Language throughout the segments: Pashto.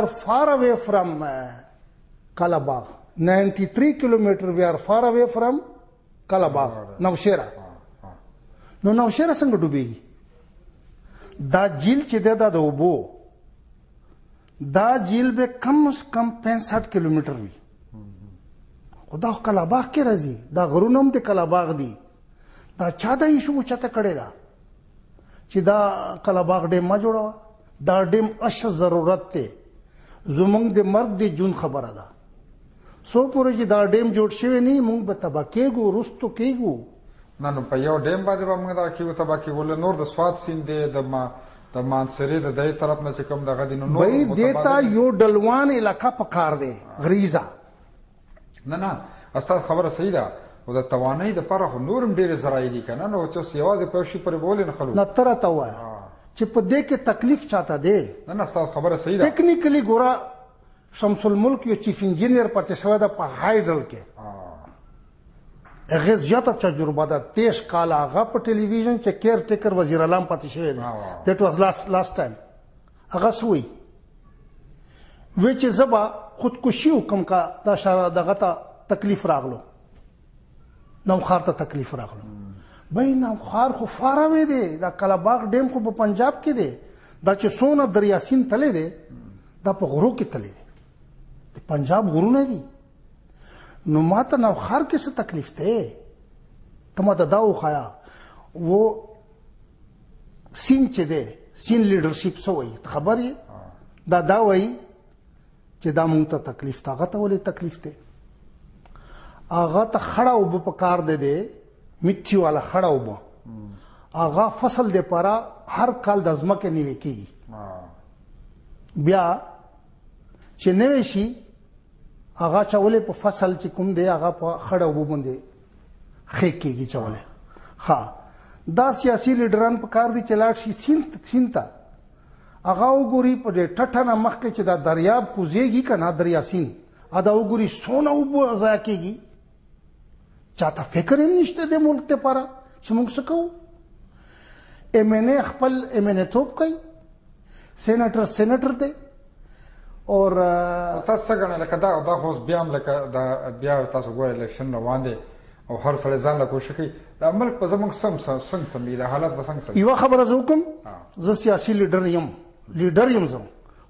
are far away from Kalabagh. 93 kilometers we are far away from Kalabagh. Navshera. نو نوشهره څنګه ډوبېږي؟ دا جیل چې دی دا د اوبو دا جیل به کم از کم 65 کیلومتر وي خو دا خو کلاباغ کې راځي دا غرونه هم د کلاباغ دي دا چا دا ایشو اوچته کړې ده چې دا کلاباغ ډیم ما جوړوه دا ډیم اشد ضرورت دی زمونږ د مرګ د جون خبره ده څو پورې چې دا ډیم جوړ شوی نه موږ به تباه کېږو وروستو کېږو نه نو په یو ډیم باندې به موږ دا کېږو تباه کېږو نور د سوات سیند دی د مانسرې د دې طرف نه چې کوم دغه دي نو بھائی دیتا یو ډلوان علاقه پکار دی غریزه نه استاد خبره صحیح ده او د توانایي دپاره خو نور هم ډېرې ذرایع دي که نه نو چې یوازې په یو شي پورې به ولې نه خلو نه ته راته ووایه چې په دې کې تکلیف چاته دی نه استاد خبره صحیح ده ټیکنیکلی ګوره شمس الملک یو چیف انجینیر پاتې شوی ده په هایډل کې هغې زیاته تجربه ده 23 کاله هغه په ټلویزیون چې کیر ټیکر وزیر اعظم پاتې شوی دی دیټ واز لاست ټایم هغه څه وایي وی چې زه به خودکشي وکړم که دا دغه ته تکلیف راغلو نوخار ته تکلیف راغلو بھائی نوخار خو فاروی دی دا کلاباغ ډیم خو په پنجاب کې دی دا چې څونه دریا سیند تللی دی دا په غرو کې تللی دی د پنجاب غرونه دي نو ما ته نوخار کې څه تکلیف دی ته ما ته دا وښایه و سین چې دی سین لیډرشپ څه وایي ته خبر یې دا وایي چې دا مونږ ته تکلیف ته هغه ته ولې تکلیف دی هغه ته خړه اوبه په کار دی مټي والا خړه اوبه هغه فصل دپاره هر کال د ځمکې نوې کېږي بیا چې نوې شي هغه چولې په فصل چې کوم دی هغه په خړه اوبو باندې ښه کېږي چولې ښه دا سیاسي لیډران په کار دي چې لاړ شي سیند ته هغه وګوري په دې ټټه نه مخکې چې دا دریاب کوزېږي که نه دریا سیند دا وګوري څونه اوبه ضایع کېږي چاته فکر هم نشته د ملک دپاره چې موږ څه کوو ایم این اے خپل ایم این اے توب کوي سینیټر دی اور تاسو څه ګڼئ لکه دا خو اوس بیا هم لکه دا بیا تاسو ګورئ الیکشن روان دی او هر سړی ځان له کوشش کوي دا ملک به زموږ څنګه سمېږي دا حالت به څنګه سمېږي یوه خبره زه وکړم زه سیاسي لیډر یم زه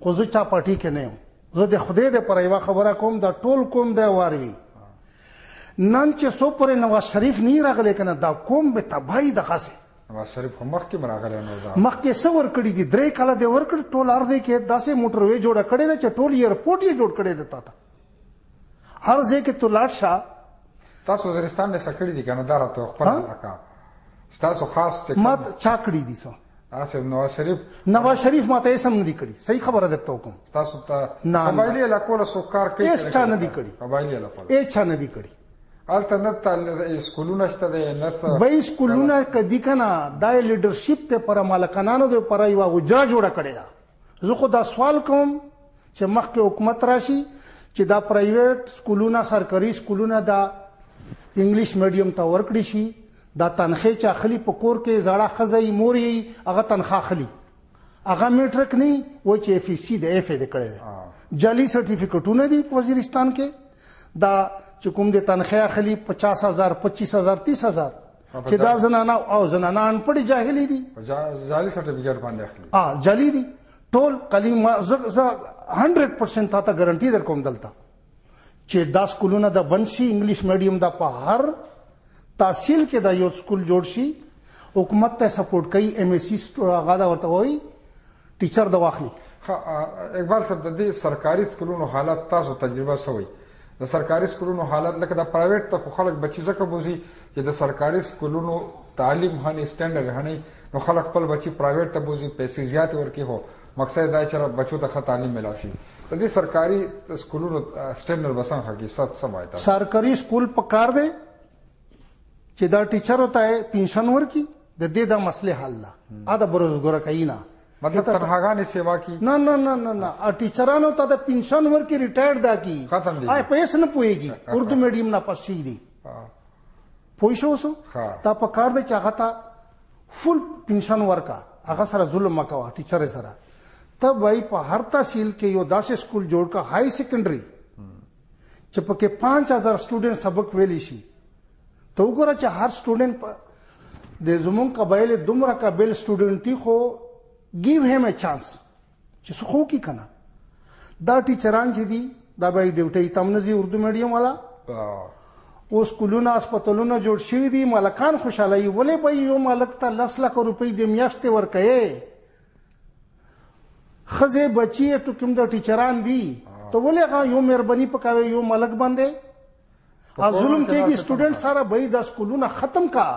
خو زه چا پارټي کې نه یم زه د خدای دپاره یوه خبره کوم دا ټول قوم دی واروي نن چې څو پورې نواز شریف نه راغلی که نه دا قوم به تباهي دغسې نواز شریف خو مخکې هم راغلی نو مخکې څه ورکړي دي 3 کاله دی ورکړي ټول هر ځای کې داسې موټروې جوړه کړې ده چې ټول ایرپورټ یې جوړ کړی دی تا ته هر ځای کې تو لاړ شه تاسو وزیرستان نه څه کړي دي که نه دا راته خپل علاقه ستاسو خاص چې ما چا کړي دي څه نواز شریف ما ته هېڅ هم نه دي کړي صحیح خبره درته وکړم ستاسو ته قبایلي علاقو له څوک کار کوي هېڅ چا نه دي کړي قبایلي علاقو هېڅ چا نه دي کړي هلته نه سکولونه شته دی نه څه بی سکولونه که دي که نه دا یې لیډرشپ دپاره مالکانانو دپاره یوه حجره جوړه کړې ده زه خو دا سوال کوم چې مخکې حکومت راشي چې دا پرایویټ سکولونه سرکاري سکولونه دا انګلیش میډیم ته ورکړي شي دا تنخې چې اخلي په کور کې زړه ښځه یې مور یې هغه تنخوا اخلي هغه میټرک نه وایي چې اف ای سی د اف ای د کړی دی جعلي سرټیفیکټونه دي په وزیرستان کې دا چې کوم د تنخې اخلي 50,000 25,000 30,000 چې دا زنانه او زنانه انپړې جاهلې دي جعلي سرټیفیکټ باندې اخلي جعلي دي ټول کلمه زه 100% تا ته ګارنټي در کوم دلته چې دا سکولونه د بند شي انګلیش میډیم دا په هر تحصیل کې دا یو سکول جوړ شي حکومت ته سپورټ کوي ایم ایس سی هغه دا ورته وایي ټیچر د واخلي اقبال صاحب د دې سرکاري سکولونو حالت تاسو تجربه څه وایي د سرکاري سکولونو حالت لکه د پرایویټ ته خو خلک بچي ځکه بوځي چې د سرکاري سکولونو تعلیم هني سټنډرډ هني نو خلک خپل بچي پرایویټ ته بوځي پیسې زیاتې ورکړي هو مقصد دا چې بچو ته ښه تعلیم ملاو شي د دې سرکاري سکولونو سټنډرډ به څنګه حقیقت څه وایي سرکاري سکول په کار دی چې دا ټیچرو ته پنشن ورکړي د دې دا مسلې حل ده دا بروزګاره کوي نه مطلب تنهاګانې سیوا کی نه ټیچرانو ته د پنشن ورکړي ریټایر دا کی پیسې نه پوهېږي اردو میډیم نه پس شي دي پوه شو اوس دا په کار دی چې هغه ته فل پنشن ورکړه هغه سره ظلم مه کوه ټیچر سره ته وای په هر تحصیل کې یو داسې سکول جوړ کا هاي سیکنډري چې پکې 5000 سټوډنټ سبق ویلی شي. ته وګوره چې هر سټوډنټ د زمون قبایل دومره قابل سټوډنټي خو ګیو هیم ا چانس چې څه خو کی کنه. دا ټیچران چې دي دا به ډیوټي تمنځي اردو میډیم والا او سکولونه هسپتالونه جوړ شوي دي. مالکان خوشاله وي ولې به یو مالک ته 10 لک روپۍ د میاشتې ورکوي. ښځې بچي ته کوم د ټیچران دي ته ولې هغه یو مهرباني پکوي یو مالک باندې ظلم کېږي. سټوډنټ سره به د سکولونه ختم کا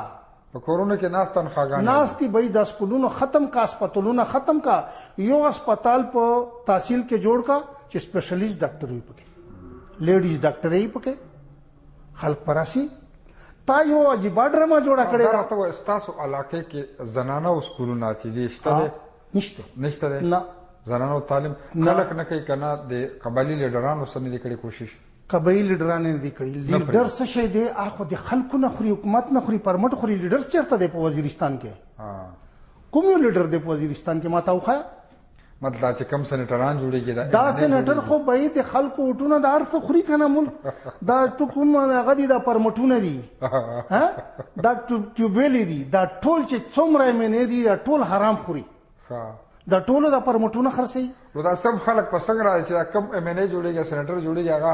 په کورونو کې ناس تنخواګان ناستي به د سکولونو ختم کا هسپتالونه ختم کا. یو هسپتال په تحصیل کې جوړ کا چې سپیشلیست ډاکټر وي پکې لیډیز ډاکټر یې پکې خلک پراسي. تا یو عجیب ډرامه جوړه کړې دا ته استاسو علاقې کې زنانه سکولونه چې دي شته نشته نه زنانو تعلیم خلک نه کوي کنه د قبایلی لیډرانو سره نه کړي کوشش قبایلی لیډران نه دي کړي. لیډر څه شي دی اخو د خلکو نه خوري حکومت نه خوري پرمټ خوري. لیډر چیرته دی په وزیرستان کې کوم یو لیډر دی په وزیرستان کې ما ته وخا مطلب چې کم سېنټران جوړیږي دا سېنټر خو به د خلکو وټونه د ارث خوري کنه ملک دا ټکوم هغه دي د پرمټونه دي ها دا ټیوبېلې دي دا ټول چې څومره مینې دي دا ټول حرام خوري. دا ټول د پرمټونه خرڅي. نو دا سم خلک پسنګ راځي چې کم ام ان ای جوړیږي سېنټر جوړیږي هغه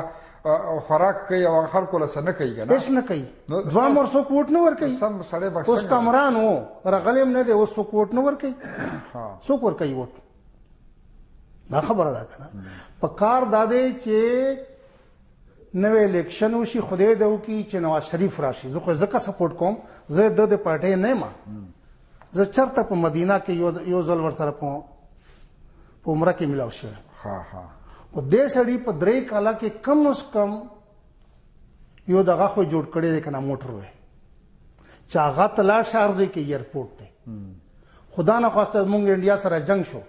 خوراک کوي او خلکو له سن کوي کنه هیڅ نه کوي. ځوان ورسو کوټ نه ور کوي سم سړی بس اوس کمران وو رغلم نه دی اوس کوټ نه ور کوي څوک ور کوي وټ دا خبره ده کنه. په کار دادې چې نوې الیکشن وشي خدای دې وکي چې نواز شریف راشي زه خو ځکه سپورټ کوم زه د پارټۍ نه ما زه چرته په مدینه کې یو ځل ورسره په عمره کې ملاو شوم. او دې سړي په 3 کاله کې کم از کم یو دغه خو جوړ کړی دی کنه موټر وې چې هغه تلا شارځي کې ایرپورټ دی. خدا نه خواسته مونږ انډیا سره جنگ شو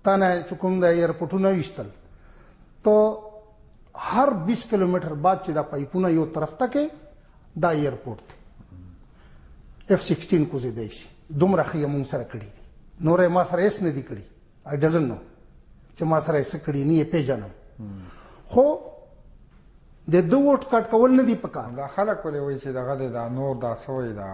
تا نه چې کوم د ایرپورټونه ویشتل ته هر 20 کیلومتر بعد چې دا پایپونه یو طرف ته کې دا ایرپورټ دی F-16 کوزي دی شي دومره خې مونږ سره کړی دي نورې ما سره هیڅ نه دي کړی. I doesn't know چې ما سره هیڅ کړی نه یې پیژنم خو د دو ووټ کټ کول نه دي پکار. دا خلک ولې وایي چې دغه دا نور دا سوی دا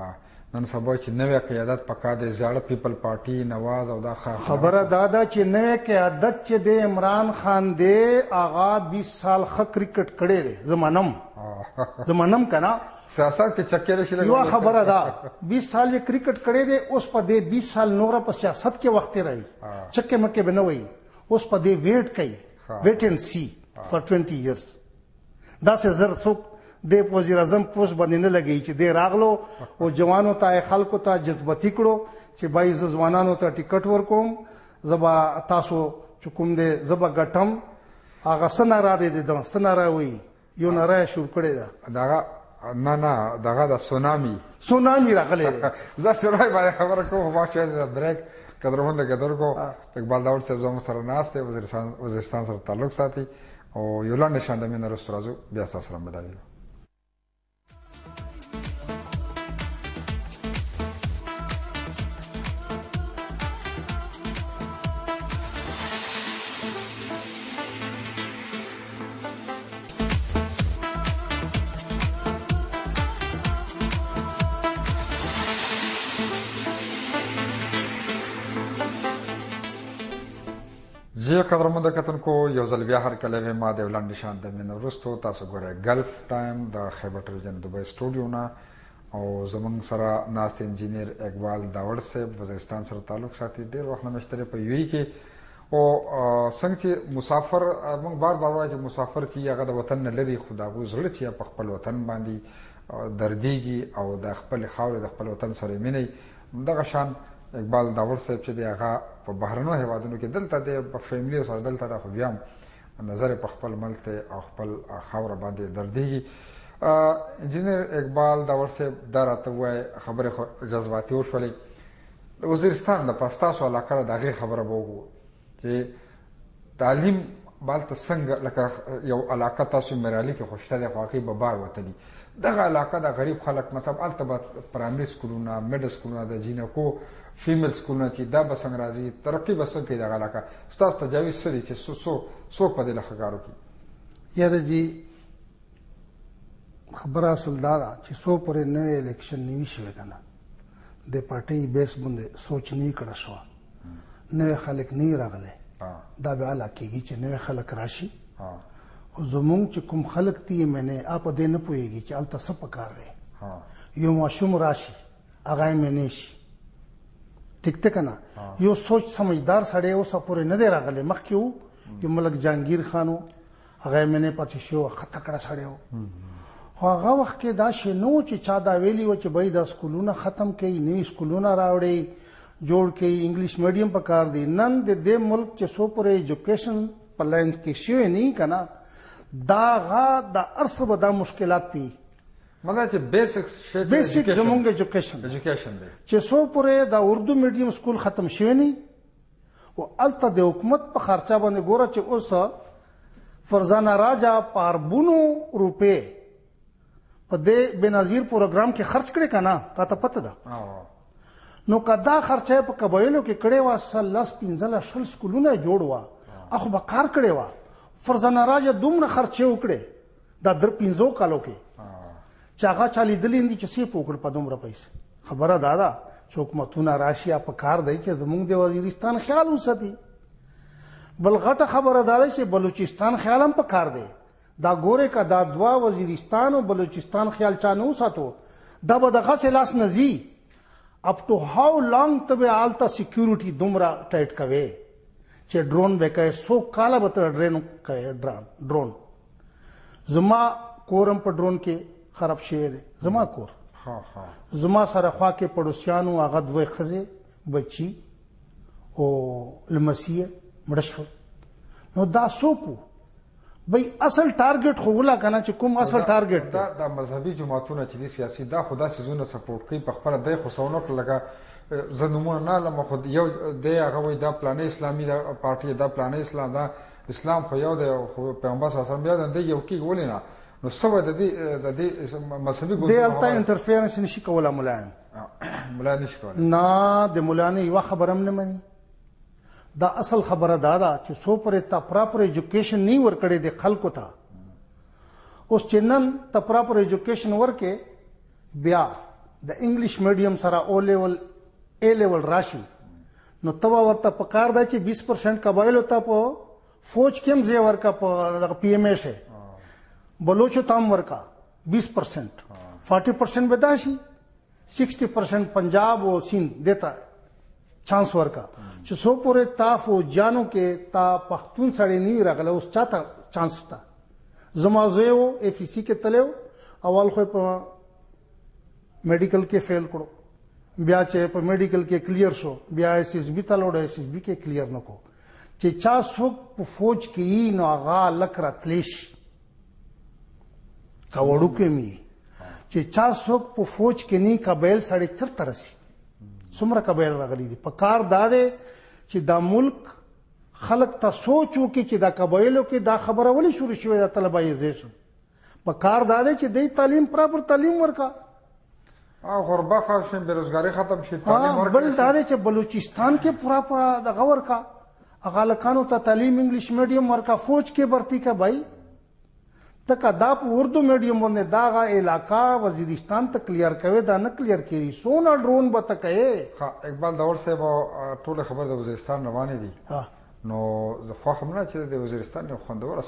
نن سبا چې نوې قیادت پکا دی زاړه پیپل پارټي نواز او دا خبره دا ده چې نوې قیادت چې د عمران خان دی هغه 20 سال ښه کرکټ کړی دی زمانم کنه سیاست کې چکر شي یو خبره ده 20 سال یې کرکټ کړی دی اوس په دې 20 سال نور په سیاست کې وخت راوي چکه مکه بنوي اوس په دې ویټ کوي ویټ اینڈ سی فار 20 ایئرز. دا سه زر څوک د وزیر اعظم پوسټ باندې نه لګی چې د راغلو او جوانو ته خلکو ته جذبتي کړو چې بای ځوانانو ته ټیکټ ورکوم زبا تاسو چکم دې زبا غټم هغه سنارا دې د سنارا وی یو نارا شروع کړی دا دغه نه دغه د سونامي راغلی زه سره باندې خبره کوم واشه د بریک قدرمن قدر کو اقبال داور صاحب زموږ سره ناشته وزیرستان سره تعلق ساتي او یو لاندې شاندې مې نرسته راځو بیا تاسو سره مدالي. جی قدرمند کتونکو یو ځل بیا هر کله ما د وړاندې شان د مینه وروستو تاسو ګورئ گلف ټایم د خیبر ټلویزیون دوبۍ سټوډیو نه او زموږ سره ناست انجینیر اقبال داوړ صاحب وزیرستان سره تعلق ساتي. ډېر وخت نه مشتری په یوې کې او څنګه چې مسافر موږ بار وایو چې مسافر چې هغه د وطن نه لري خو د هغوی زړه چې په خپل وطن باندې دردیږي او د خپل خاورې د خپل وطن سره مینه دغه شان اقبال داوړ صاحب چې دی هغه په بهرنو هیوادونو کې دلته دی په فیملی سره دلته دی خو بیا هم نظر په خپل ملک او خپل خاوره باندې دردیږي. انجینیر اقبال داوړ صاحب دا راته ووایي خبرې خو جذباتي وشولې د وزیرستان د پاستا سو علاقه د هغې خبره به وکړو چې تعلیم بالته څنګه لکه یو علاقه تاسو مرالی کې خوشته ده خو هغې به بار وتلي دغه علاقه د غریب خلک مطلب هلته به پرایمري سکولونه میډل سکولونه د جینکو فیمیل سکولونه چې دا به څنګه راځي ترقي به څنګه کوي دغه علاقه ستاسو تجاویز څه دي چې څوک په دې له ښه کار وکړي یاره جی خبره اصل دا ده چې څو پورې نوی الیکشن نه وي شوی که نه د پارټۍ بیس باندې سوچ نه کړه شوه نوی خلک نه راغلی دا به هله کېږي چې نوی خلک راشي او زمونږ چې کوم خلک دي منې په دې نه پوهېږي چې هلته څه پکار دی یو ماشوم راشي هغه یې منې شي ټیک ده که نه یو سوچ سمجدار سړی اوسه پورې نه دی راغلی مخکې و یو ملک جهانګیر خان و هغه یې منې پاتې شوی و ښه تکړه سړی و خو هغه وخت کې دا شی نه و چې چا دا ویلي و چې بای دا سکولونه ختم کړئ نوي سکولونه راوړئ جوړ کړئ انګلیش میډیم پکار دی نن د دې ملک چې څو پورې ایجوکیشن په لاین کې شوی نه که نه دا هغه د هر څه به دا مشکلات پي مطلب چې بیسک زمونږ ایجوکیشن دی چې څو پورې د اردو میډیم سکول ختم شوی نه او هلته د حکومت په خرچه باندې ګوره چې اوس فرزانه راجا په اربونو روپۍ په دې بېنظیر پروګرام کې خرچ کړی که نه تا ته پته ده نو که دا خرچه په قبایلو کې کړې وه 15 سکولونه یې جوړ وه اخو به کار کړی وه فرزانه راجا دومره خرچې وکړې دا 15 کالو کې چې هغه چا لیدلي دي چې څه یې په وکړ په دومره پیسې خبره دا ده چې حکومتونه راشي په کار دی چې زمونږ د وزیرستان خیال وساتي بل غټه خبره دا ده چې بلوچستان خیال هم په کار دی دا ګوره که دا دوا وزیرستان او بلوچستان خیال چا نه وساتو دا به دغسې لاس نه ځي اپ ټو هاو لانګ ته به هلته سیکیورټي دومره ټایټ کوې چې ډرون به کوې 100 کاله به ته ډرون کوې ډرون زما کور هم په ډرون کې خراب شوی دی زما کور زما سره خوا کې پړوسیانو هغه دوه ښځې بچي او لمسي یې مړه شول نو دا څوک و بای اصل ټارګټ خو ولا کنه چې کوم اصل ټارګټ دا مذهبي جماعتونه چې دي سیاسي دا خدا سيزونه سپورټ کوي په خپل دای خو سونو لګه زنمونه نه لمه خو یو د هغه وای دا پلان اسلامي دا پارټي دا پلان اسلام دا اسلام خو یو د پیغمبر صلی الله علیه وسلم بیا د یو کې ولینا نو سبا د دې مذهبي ګوند دی الته انټرفیرنس نشي کولای مولا نشي کولای نه د مولا یو خبرم نه مني دا اصل خبره دا ده چې څو پرې ته پراپر ایجوکیشن نه ورکړې د خلکو ته اوس چې نن ته پراپر ایجوکیشن ورکې بیا د انګلیش میډیم سره او لیول ا لیول راشي نو تبا ورته په کار ده چې 20% قبایلو ته په فوج کې هم ځای ورکا په پی ایم ای شه بلوچو تام ورکا 20% 40% به دا شي 60% پنجاب او سندھ دیتا چانس ورکا چې څو پورې تا فوجانو کې تا پښتون سړی نه راغله اوس چاته چانس تا زما زوی و اف سی کې تلو اول خو په میډیکل کې فیل کړو بیا چې په میډیکل کې کلیر شو بیا اس اس بي ته لوړ اس اس بي کې کلیر نکو چې چا څوک په فوج کې نو هغه لک راتلیش کا وړو کې می چې چا څوک په فوج کې نه قبایل سړی چرته رسی څومره قبایل راغلي دي په کار دا دی چې دا ملک خلق ته سوچ وکړي چې دا قبایلو کې دا خبره ولې شروع شوې ده طلبایزیشن په کار دا دی چې دی تعلیم پراپر تعلیم ورکا غربت ختم شي بیروزګاری ختم شي تعلیم ورکا بل دا دی چې بلوچستان کې پراپر دغه ورکا هغه لکانو ته تعلیم انګلیش میډیم ورکا فوج کې برتی کا بھائی تکا دا په اردو میډیم باندې داغه علاقہ وزیرستان ته کلیر کوي دا نه کلیر کیږي سونا ډرون به تکې ها اقبال داور صاحب ټول خبر د وزیرستان روانه دي نو زه خو هم نه چې د وزیرستان یو خوندور